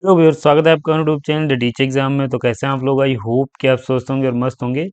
Hello viewers, स्वागत है आपका YouTube channel the teach exam में। तो कैसे हैं आप लोग? आई होप कि आप स्वस्थ होंगे और मस्त होंगे।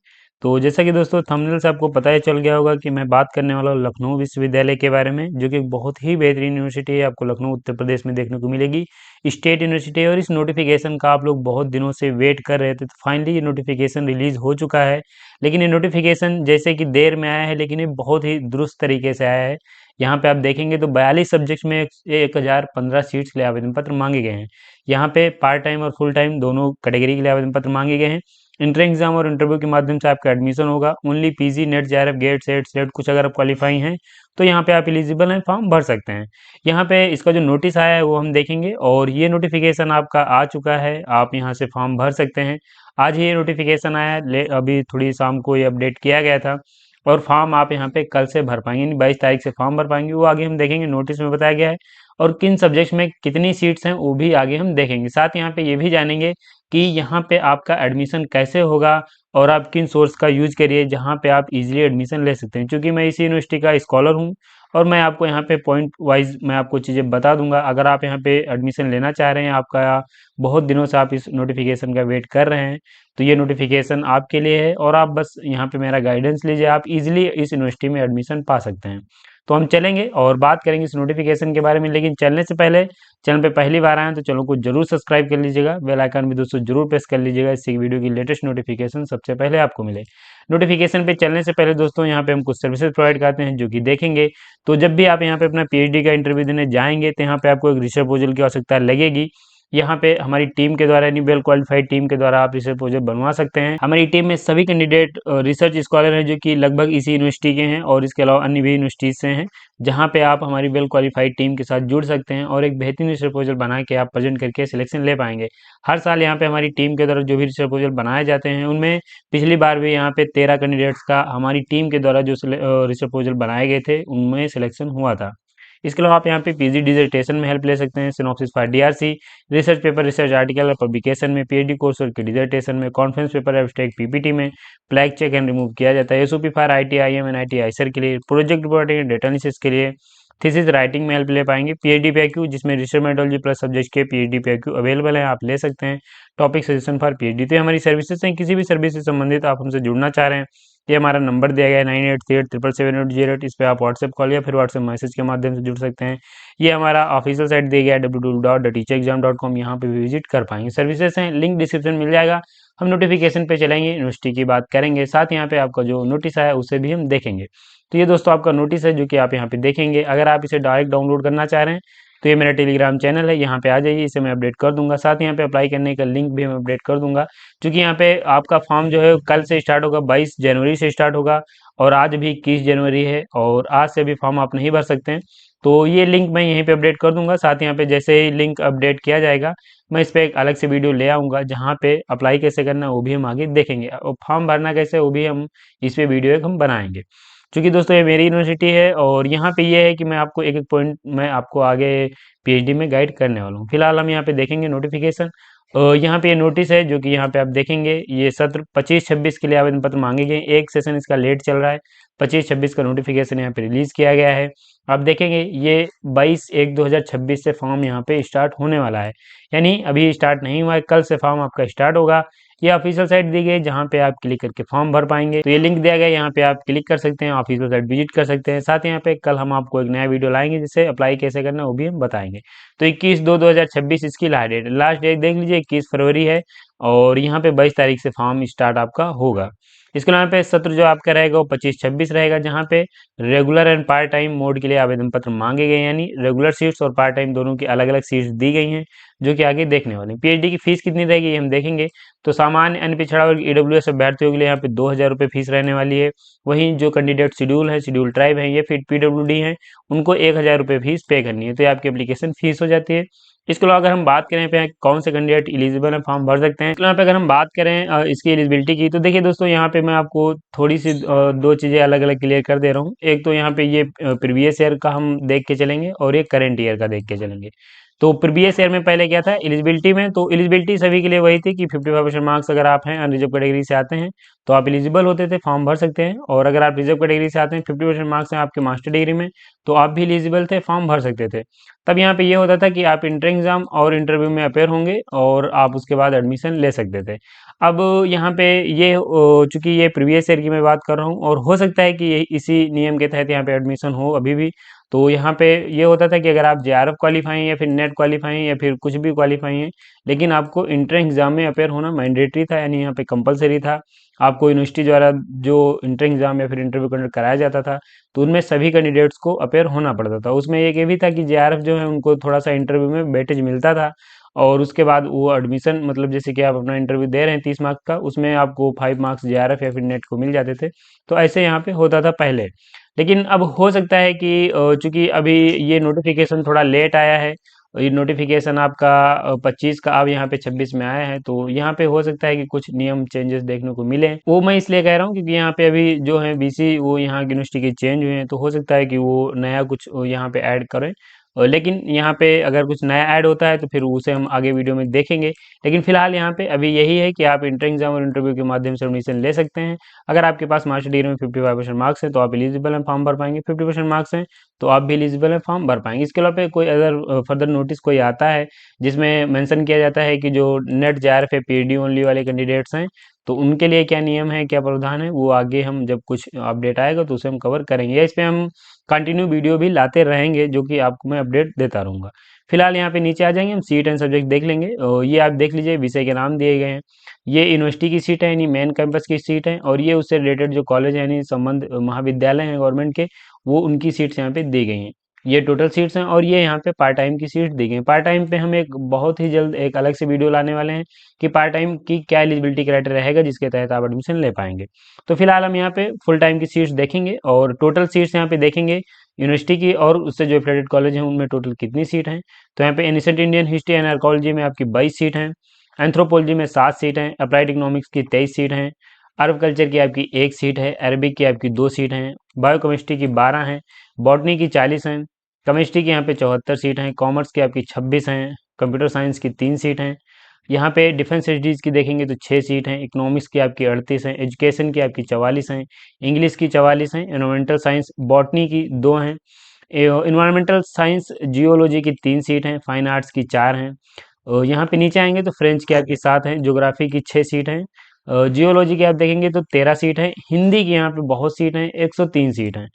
तो जैसा कि दोस्तों थंबनेल से आपको पता ही चल गया होगा कि मैं बात करने वाला हूँ लखनऊ विश्वविद्यालय के बारे में, जो कि बहुत ही बेहतरीन यूनिवर्सिटी है। आपको लखनऊ उत्तर प्रदेश में देखने को मिलेगी, स्टेट यूनिवर्सिटी है। और इस नोटिफिकेशन का आप लोग बहुत दिनों से वेट कर रहे थे, तो फाइनली ये नोटिफिकेशन रिलीज हो चुका है। लेकिन ये नोटिफिकेशन जैसे कि देर में आया है, लेकिन ये बहुत ही दुरुस्त तरीके से आया है। यहाँ पे आप देखेंगे तो 42 सब्जेक्ट्स में 1015 सीट्स के लिए आवेदन पत्र मांगे गए हैं। यहाँ पे पार्ट टाइम और फुल टाइम दोनों कैटेगरी के लिए आवेदन पत्र मांगे गए हैं। इंट्रेंस एग्जाम और इंटरव्यू के माध्यम से आपका एडमिशन होगा। Only PG net JRF get set slate कुछ अगर आप क्वालिफाई हैं तो यहाँ पे आप एलिजिबल हैं, फॉर्म भर सकते हैं। यहाँ पे इसका जो नोटिस आया है वो हम देखेंगे, और ये नोटिफिकेशन आपका आ चुका है। आप यहाँ से फॉर्म भर सकते हैं। आज ही ये नोटिफिकेशन आया है, अभी थोड़ी शाम को ये अपडेट किया गया था। और फॉर्म आप यहाँ पे कल से भर पाएंगे, यानी 22 तारीख से फॉर्म भर पाएंगे। वो आगे हम देखेंगे, नोटिस में बताया गया है। और किन सब्जेक्ट्स में कितनी सीट्स हैं वो भी आगे हम देखेंगे। साथ यहाँ पे ये भी जानेंगे कि यहाँ पे आपका एडमिशन कैसे होगा और आप किन सोर्स का यूज करिए जहाँ पे आप इजीली एडमिशन ले सकते हैं। क्योंकि मैं इसी यूनिवर्सिटी का स्कॉलर हूँ, और मैं आपको यहाँ पे पॉइंट वाइज मैं आपको चीज़ें बता दूंगा। अगर आप यहाँ पे एडमिशन लेना चाह रहे हैं, आपका बहुत दिनों से आप इस नोटिफिकेशन का वेट कर रहे हैं, तो ये नोटिफिकेशन आपके लिए है। और आप बस यहाँ पे मेरा गाइडेंस लीजिए, आप इजीली इस यूनिवर्सिटी में एडमिशन पा सकते हैं। तो हम चलेंगे और बात करेंगे इस नोटिफिकेशन के बारे में। लेकिन चलने से पहले, चैनल पे पहली बार आए हैं तो चैनल को जरूर सब्सक्राइब कर लीजिएगा, बेल आइकन भी दोस्तों जरूर प्रेस कर लीजिएगा, इससे वीडियो की लेटेस्ट नोटिफिकेशन सबसे पहले आपको मिले। नोटिफिकेशन पे चलने से पहले दोस्तों यहाँ पे हम कुछ सर्विसेज प्रोवाइड करते हैं जो कि देखेंगे। तो जब भी आप यहाँ पे अपना पीएचडी का इंटरव्यू देने जाएंगे तो यहाँ पे आपको एक रिसर्च प्रपोजल की आवश्यकता लगेगी। यहाँ पे हमारी टीम के द्वारा, यानी वेल क्वालिफाइड टीम के द्वारा आप रिसर्च प्रपोजल बनवा सकते हैं। हमारी टीम में सभी कैंडिडेट रिसर्च स्कॉलर हैं, जो कि लगभग इसी यूनिवर्सिटी के हैं और इसके अलावा अन्य भी यूनिवर्सिटीज से हैं, जहाँ पे आप हमारी वेल क्वालिफाइड टीम के साथ जुड़ सकते हैं और एक बेहतरीन रिसर्च प्रपोजल बना के आप प्रेजेंट करके सिलेक्शन ले पाएंगे। हर साल यहाँ पे हमारी टीम के द्वारा जो भी रिसर्च प्रपोजल बनाए जाते हैं, उनमें पिछली बार भी यहाँ पे 13 कैंडिडेट्स का हमारी टीम के द्वारा जो रिसर्च प्रपोजल बनाए गए थे, उनमें सिलेक्शन हुआ था। इसके अलावा आप यहाँ पे पीजी डिसर्टेशन में हेल्प ले सकते हैं, synopsis for DRC, research paper, research article और पब्लिकेशन में, पीएचडी कोर्स वर्क के डिसर्टेशन में, कॉन्फ्रेंस पेपर एब्स्ट्रैक्ट पीपीटी में फ्लैग चेक एंड रिमूव किया जाता है। एसओपी फॉर आईटीआईएम एंड आईटीआईसर के लिए, project reporting and data analysis के लिए, थीसिस राइटिंग में हेल्प ले पाएंगे। पीएचडी पीआईक्यू, जिसमें रिसर्च मेथोडोलॉजी प्लस सब्जेक्ट के पीएचडी पीआईक्यू अवेलेबल है, आप ले सकते हैं। टॉपिक सजेशन फॉर पीएचडी, तो ये हमारी सर्विसेज हैं। किसी भी सर्विस से संबंधित आप हमसे जुड़ना चाह रहे हैं, ये हमारा नंबर दिया गया है 9838777808। इस पे आप व्हाट्सएप कॉल या फिर व्हाट्सएप मैसेज के माध्यम से जुड़ सकते हैं। ये हमारा ऑफिशियल साइट दिया गया है www.theteacherexam.com, यहाँ पे भी विजिट कर पाएंगे। सर्विसेज हैं, लिंक डिस्क्रिप्शन मिल जाएगा। हम नोटिफिकेशन पे चलेंगे, यूनिवर्सिटी की बात करेंगे, साथ यहाँ पे आपका जो नोटिस आया उसे भी हम देखेंगे। तो ये दोस्तों आपका नोटिस है, जो कि आप यहाँ पे देखेंगे। अगर आप इसे डायरेक्ट डाउनलोड करना चाह रहे हैं तो ये मेरा टेलीग्राम चैनल है, यहाँ पे आ जाइए, इसे मैं अपडेट कर दूंगा। साथ ही यहाँ पे अप्लाई करने का लिंक भी मैं अपडेट कर दूंगा। क्योंकि यहाँ पे आपका फॉर्म जो है कल से स्टार्ट होगा, 22 जनवरी से स्टार्ट होगा, और आज भी 21 जनवरी है, और आज से भी फॉर्म आप नहीं भर सकते हैं। तो ये लिंक मैं यहीं पे अपडेट कर दूंगा। साथ ही यहाँ पे जैसे ही लिंक अपडेट किया जाएगा, मैं इस पर एक अलग से वीडियो ले आऊँगा, जहाँ पे अप्लाई कैसे करना है वो भी हम आगे देखेंगे, और फॉर्म भरना कैसे वो भी हम इस पे वीडियो एक हम बनाएंगे। क्योंकि दोस्तों ये मेरी यूनिवर्सिटी है, और यहाँ पे ये है कि मैं आपको एक एक पॉइंट मैं आपको आगे पीएचडी में गाइड करने वाला हूँ। फिलहाल हम यहाँ पे देखेंगे नोटिफिकेशन। यहाँ पे ये नोटिस है, जो कि यहाँ पे आप देखेंगे, ये सत्र 25-26 के लिए आवेदन पत्र मांगे गए। एक सेशन इसका लेट चल रहा है, 25-26 का नोटिफिकेशन यहाँ पे रिलीज किया गया है। आप देखेंगे ये 22/1/2026 से फॉर्म यहाँ पे स्टार्ट होने वाला है, यानी अभी स्टार्ट नहीं हुआ है, कल से फॉर्म आपका स्टार्ट होगा। ये ऑफिशियल साइट दी गई है, जहाँ पे आप क्लिक करके फॉर्म भर पाएंगे। तो ये लिंक दिया गया है, यहाँ पे आप क्लिक कर सकते हैं, ऑफिशियल साइट विजिट कर सकते हैं। साथ ही यहाँ पे कल हम आपको एक नया वीडियो लाएंगे, जिससे अप्लाई कैसे करना है वो भी हम बताएंगे। तो 21/2/2026 इसकी लास्ट डेट देख लीजिए, 21 फरवरी है, और यहाँ पे 22 तारीख से फॉर्म स्टार्ट आपका होगा। इसके अलावा पे सत्र जो आपका रहेगा वो 25-26 रहेगा, जहाँ पे regular and part time mode के लिए आवेदन पत्र मांगे गए, यानी रेगुलर सीट्स और पार्ट टाइम दोनों की अलग अलग सीट्स दी गई हैं, जो कि आगे देखने वाले हैं। पीएचडी की फीस कितनी रहेगी ये हम देखेंगे। तो सामान्य अन्य पिछड़ा वर्ग ईडब्ल्यूएस अभ्यर्थियों के लिए यहाँ पे 2,000 रुपये फीस रहने वाली है। वहीं जो कैंडिडेट शेड्यूल है, शेड्यूल ट्राइब है, ये फिर पीडब्ल्यूडी हैं, उनको 1,000 रुपये फीस पे करनी है। तो ये आपकी एप्लीकेशन फीस हो जाती है। इसके अलावा अगर हम बात करें पे कौन से कैंडिडेट एलिजिबल है, फॉर्म भर सकते हैं, इसके अलावा पे अगर हम बात करें इसकी एलिजिबिलिटी की, तो देखिए दोस्तों, यहाँ पे मैं आपको थोड़ी सी दो चीज़ें अलग अलग क्लियर कर दे रहा हूँ। एक तो यहाँ पे ये प्रीवियस ईयर का हम देख के चलेंगे, और एक करेंट ईयर का देख के चलेंगे। तो प्रीवियस ईयर में पहले क्या था एलिजिबिलिटी में, तो एलिजिबिलिटी सभी के लिए वही थी कि 55% मार्क्स अगर आप हैं अनरिजर्व कैटेगरी से आते हैं तो आप एलिजिबल होते थे, फॉर्म भर सकते हैं। और अगर आप रिजर्व कैटेगरी से आते हैं 50% मार्क्स हैं आपके मास्टर डिग्री में तो आप भी एलिजिबल थे, फॉर्म भर सकते थे। तब यहाँ पे ये होता था कि आप इंटर एग्जाम और इंटरव्यू में अपेयर होंगे और आप उसके बाद एडमिशन ले सकते थे। अब यहाँ पे ये चूंकि ये प्रीवियस ईयर की मैं बात कर रहा हूँ और हो सकता है कि ये इसी नियम के तहत यहाँ पे एडमिशन हो अभी भी। तो यहाँ पे ये होता था कि अगर आप जेआरएफ क्वालिफाई हैं या फिर नेट क्वालिफाई हैं या फिर कुछ भी क्वालिफाई हैं, लेकिन आपको इंटर एग्जाम में अपेयर होना मैंडेटरी था, यानी यहाँ पे कंपलसरी था। आपको यूनिवर्सिटी द्वारा जो इंटर एग्जाम या फिर इंटरव्यू कंडक्ट कराया जाता था तो उनमें सभी कैंडिडेट्स को अपेयर होना पड़ता था। उसमें एक ये भी था कि जेआरएफ जो है उनको थोड़ा सा इंटरव्यू में वेटेज मिलता था और उसके बाद वो एडमिशन, मतलब जैसे कि आप अपना इंटरव्यू दे रहे हैं 30 मार्क्स का, उसमें आपको 5 मार्क्स जेआरएफ या फिर नेट को मिल जाते थे। तो ऐसे यहाँ पे होता था पहले। लेकिन अब हो सकता है कि चूंकि अभी ये नोटिफिकेशन थोड़ा लेट आया है, ये नोटिफिकेशन आपका 25 का अब यहाँ पे 26 में आया है, तो यहाँ पे हो सकता है कि कुछ नियम चेंजेस देखने को मिले। वो मैं इसलिए कह रहा हूँ क्योंकि यहाँ पे अभी जो है बीसी वो यहाँ की यूनिवर्सिटी के चेंज हुए हैं, तो हो सकता है कि वो नया कुछ यहाँ पे ऐड करें। लेकिन यहाँ पे अगर कुछ नया ऐड होता है तो फिर उसे हम आगे वीडियो में देखेंगे। लेकिन फिलहाल यहाँ पे अभी यही है कि आप इंटर एग्जाम और इंटरव्यू के माध्यम से एडमिशन ले सकते हैं। अगर आपके पास मास्टर डिग्री में 55% मार्क्स हैं तो आप एलिजिबल हैं, फॉर्म भर पाएंगे। 50% मार्क्स हैं तो आप भी एलिजिबल हैं, फॉर्म भर पाएंगे। इसके अलावा कोई अगर फर्दर नोटिस कोई आता है जिसमें मेंशन किया जाता है कि जो नेट जेआरएफ या पीएचडी ओनली वाले कैंडिडेट्स हैं तो उनके लिए क्या नियम है, क्या प्रावधान है, वो आगे हम जब कुछ अपडेट आएगा तो उसे हम कवर करेंगे, या इस पे हम कंटिन्यू वीडियो भी लाते रहेंगे जो कि आपको मैं अपडेट देता रहूंगा। फिलहाल यहाँ पे नीचे आ जाएंगे, हम सीट एंड सब्जेक्ट देख लेंगे। और ये आप देख लीजिए विषय के नाम दिए गए हैं। ये यूनिवर्सिटी की सीट है यानी मेन कैंपस की सीट है, और ये उससे रिलेटेड जो कॉलेज है यानी संबंध महाविद्यालय हैं गवर्नमेंट के, वो उनकी सीट्स यहाँ पे दी गई हैं। ये टोटल सीट्स हैं और ये यहाँ पे पार्ट टाइम की सीट दी गई हैं। पार्ट टाइम पे हम एक बहुत ही जल्द एक अलग से वीडियो लाने वाले हैं कि पार्ट टाइम की क्या एलिजिबिलिटी क्राइटेरिया रहेगा जिसके तहत आप एडमिशन ले पाएंगे। तो फिलहाल हम यहाँ पे फुल टाइम की सीट्स देखेंगे और टोटल सीट्स यहाँ पे देखेंगे यूनिवर्सिटी की और उससे जो एफिलिएटेड कॉलेज हैं उनमें टोटल कितनी सीट हैं। तो यहाँ पे ancient Indian history and archaeology में आपकी 22 सीट हैं, एंथ्रोपोलॉजी में 7 सीट हैं, अप्लाइड इकोनॉमिक्स की 23 सीट हैं, अरब कल्चर की आपकी 1 सीट है, अरबिक की आपकी 2 सीट हैं, बायोकेमिस्ट्री की 12 हैं, बॉटनी की 40 हैं, केमिस्ट्री की यहाँ पे 74 सीट हैं, कॉमर्स की आपकी 26 हैं, कंप्यूटर साइंस की 3 सीट हैं। यहाँ पे डिफेंस स्टडीज़ की देखेंगे तो 6 सीट हैं, इकोनॉमिक्स की आपकी 38 हैं, एजुकेशन की आपकी 44 हैं, इंग्लिश की 44 हैं, एनवायरमेंटल साइंस बॉटनी की 2 हैं, इन्वायरमेंटल साइंस जियोलॉजी की 3 सीट हैं, फाइन आर्ट्स की 4 हैं। यहाँ पे नीचे आएंगे तो फ्रेंच की आपकी 7 हैं, ज्योग्राफी की 6 सीट हैं, जियोलॉजी की आप देखेंगे तो 13 सीट हैं, हिंदी की यहाँ पे बहुत सीट हैं, 103 सीट हैं।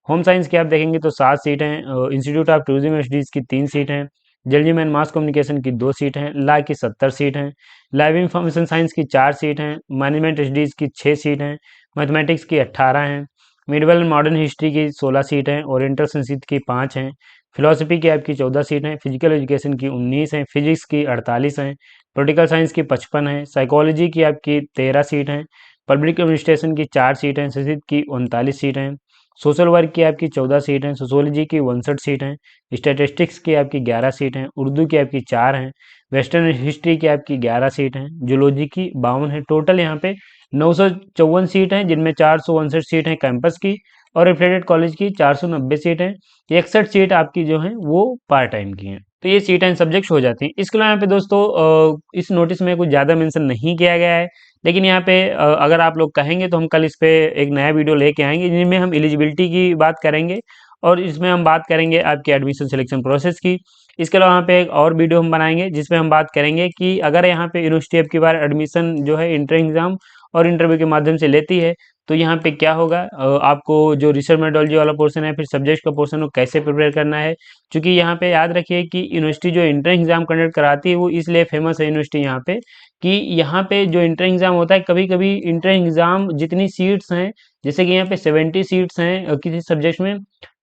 होम साइंस की आप देखेंगे तो 7 सीट हैं, institute of tourism and studies की 3 सीट हैं, जर्नलिज्म एंड मास कम्युनिकेशन की 2 सीट हैं, लॉ की 70 सीट हैं, लाइव इंफॉर्मेशन साइंस की 4 सीट हैं, मैनेजमेंट स्टडीज़ की 6 सीट हैं, मैथमेटिक्स की 18 हैं, मिडिवल एंड मॉडर्न हिस्ट्री की 16 सीट हैं, ओरिएंटल संस्कृत की 5 हैं, फिलोसफी की आपकी 14 सीट हैं, फिजिकल एजुकेशन की 19 हैं, फिजिक्स की 48 हैं, पॉलिटिकल साइंस की 55 हैं, साइकोलॉजी की आपकी 13 सीट हैं, पब्लिक एडमिनिस्ट्रेशन की 4 सीट हैं, संस्कृत की 39 सीट हैं, सोशल वर्क की आपकी 14 सीट हैं, सोशोलॉजी की 59 सीट हैं, स्टैटिस्टिक्स की आपकी 11 सीट हैं, उर्दू की आपकी 4 हैं, वेस्टर्न हिस्ट्री की आपकी 11 सीट हैं, जूलॉजी की 52 है। टोटल यहाँ पे 954 सीट हैं जिनमें 459 सीट हैं कैंपस की और एफिलिएटेड कॉलेज की 490 सीट हैं। 61 सीट आपकी जो हैं वो पार्ट टाइम की हैं। तो ये सीट एंड सब्जेक्ट्स हो जाती हैं। इसके अलावा यहाँ पे दोस्तों इस नोटिस में कुछ ज़्यादा मेंशन नहीं किया गया है, लेकिन यहाँ पे अगर आप लोग कहेंगे तो हम कल इस पे एक नया वीडियो लेके आएंगे जिनमें हम एलिजिबिलिटी की बात करेंगे और इसमें हम बात करेंगे आपके एडमिशन सिलेक्शन प्रोसेस की। इसके अलावा यहाँ पे एक और वीडियो हम बनाएंगे जिसमें हम बात करेंगे कि अगर यहाँ पे यूनिवर्सिटी अब की बार एडमिशन जो है इंटर एग्जाम और इंटरव्यू के माध्यम से लेती है तो यहाँ पे क्या होगा, आपको जो रिसर्च मेथोडोलॉजी वाला पोर्शन है फिर सब्जेक्ट का पोर्शन वो कैसे प्रिपेयर करना है। क्योंकि यहाँ पे याद रखिए कि यूनिवर्सिटी जो इंटर एग्जाम कंडक्ट कराती है वो इसलिए फेमस है यूनिवर्सिटी यहाँ पे कि यहाँ पे जो इंटर एग्जाम होता है, कभी कभी इंटर एग्जाम जितनी सीट्स हैं, जैसे कि यहाँ पे 70 सीट्स हैं किसी सब्जेक्ट में,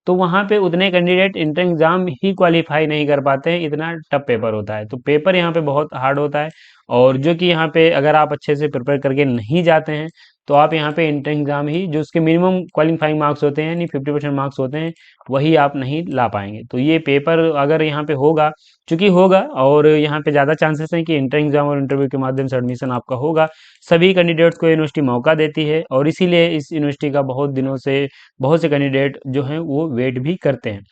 तो वहाँ पे उतने कैंडिडेट इंटर एग्जाम ही क्वालिफाई नहीं कर पाते हैं, इतना टफ पेपर होता है। तो पेपर यहाँ पे बहुत हार्ड होता है और जो कि यहाँ पे अगर आप अच्छे से प्रिपेयर करके नहीं जाते हैं तो आप यहाँ पे इंटर एग्जाम ही जो उसके मिनिमम क्वालिफाइंग मार्क्स होते हैं यानी 50% मार्क्स होते हैं वही आप नहीं ला पाएंगे। तो ये पेपर अगर यहाँ पे होगा, चूंकि होगा और यहाँ पे ज़्यादा चांसेस हैं कि इंटर एग्जाम और इंटरव्यू के माध्यम से एडमिशन आपका होगा, सभी कैंडिडेट्स को यूनिवर्सिटी मौका देती है और इसीलिए इस यूनिवर्सिटी का बहुत दिनों से बहुत से कैंडिडेट जो हैं वो वेट भी करते हैं।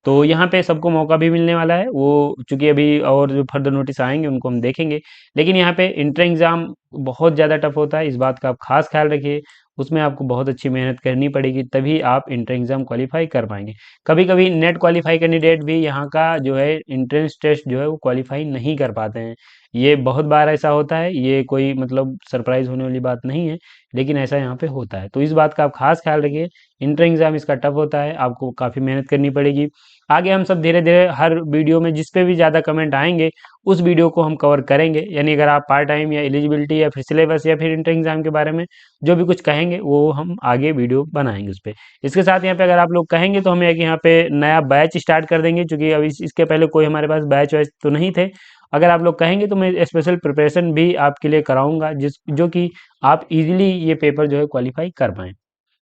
तो यहाँ पे सबको मौका भी मिलने वाला है, वो चूँकि अभी और जो फर्दर नोटिस आएँगे उनको हम देखेंगे। लेकिन यहाँ पे इंटर एग्ज़ाम बहुत ज़्यादा टफ होता है, इस बात का आप ख़ास ख़्याल रखिए। उसमें आपको बहुत अच्छी मेहनत करनी पड़ेगी, तभी आप इंटर एग्ज़ाम क्वालीफ़ाई कर पाएँगे। कभी-कभी नेट क्वालीफ़ाई कैंडिडेट भी यहाँ का जो है एंट्रेंस टेस्ट जो है वो क्वालीफ़ाई नहीं कर पाते हैं। ये बहुत बार ऐसा होता है, ये कोई मतलब सरप्राइज़ होने वाली बात नहीं है, लेकिन ऐसा यहाँ पे होता है। तो इस बात का आप ख़ास ख़्याल रखिए, इंटर एग्ज़ाम इसका टफ होता है, आपको काफ़ी मेहनत करनी पड़ेगी। आगे हम सब धीरे-धीरे हर वीडियो में जिस पे भी ज़्यादा कमेंट आएँगे, उस वीडियो को हम कवर करेंगे। यानी अगर आप पार्ट टाइम या एलिजिबिलिटी या फिर सिलेबस या फिर इंटर एग्ज़ाम के बारे में जो भी कुछ कहेंगे, वो हम आगे वीडियो बनाएँगे उसपे। इसके साथ यहाँ पे अगर आप लोग कहेंगे तो हम एक यहाँ पे नया बैच स्टार्ट कर देंगे, चूँकि अभी इसके पहले कोई हमारे पास बैच-वैच तो नहीं थे। अगर आप लोग कहेंगे तो मैं स्पेशल प्रिपरेशन भी आपके लिए कराऊँगा, जिस जो कि आप ईज़िली ये पेपर जो है क्वालीफ़ाई कर पाएँ।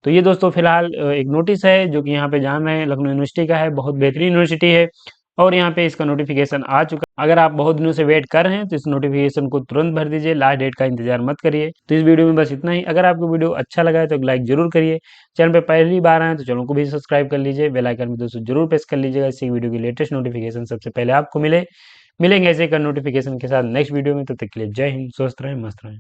तो ये दोस्तों फिलहाल एक नोटिस है जो कि यहाँ पे जान रहे हैं, लखनऊ यूनिवर्सिटी का है, बहुत बेहतरीन यूनिवर्सिटी है और यहाँ पे इसका नोटिफिकेशन आ चुका है। अगर आप बहुत दिनों से वेट कर रहे हैं तो इस नोटिफिकेशन को तुरंत भर दीजिए, लास्ट डेट का इंतजार मत करिए। तो इस वीडियो में बस इतना ही। अगर आपको वीडियो अच्छा लगा है तो एक लाइक जरूर करिए। चैनल पे पहली बार आए हैं तो चैनल को भी सब्सक्राइब कर लीजिए, बेल आइकन भी दोस्तों जरूर प्रेस कर लीजिएगा, इससे वीडियो की लेटेस्ट नोटिफिकेशन सबसे पहले आपको मिलेंगे ऐसे का नोटिफिकेशन के साथ नेक्स्ट वीडियो में। तब तक के लिए जय हिंद, स्वस्थ रहें, मस्त रहें।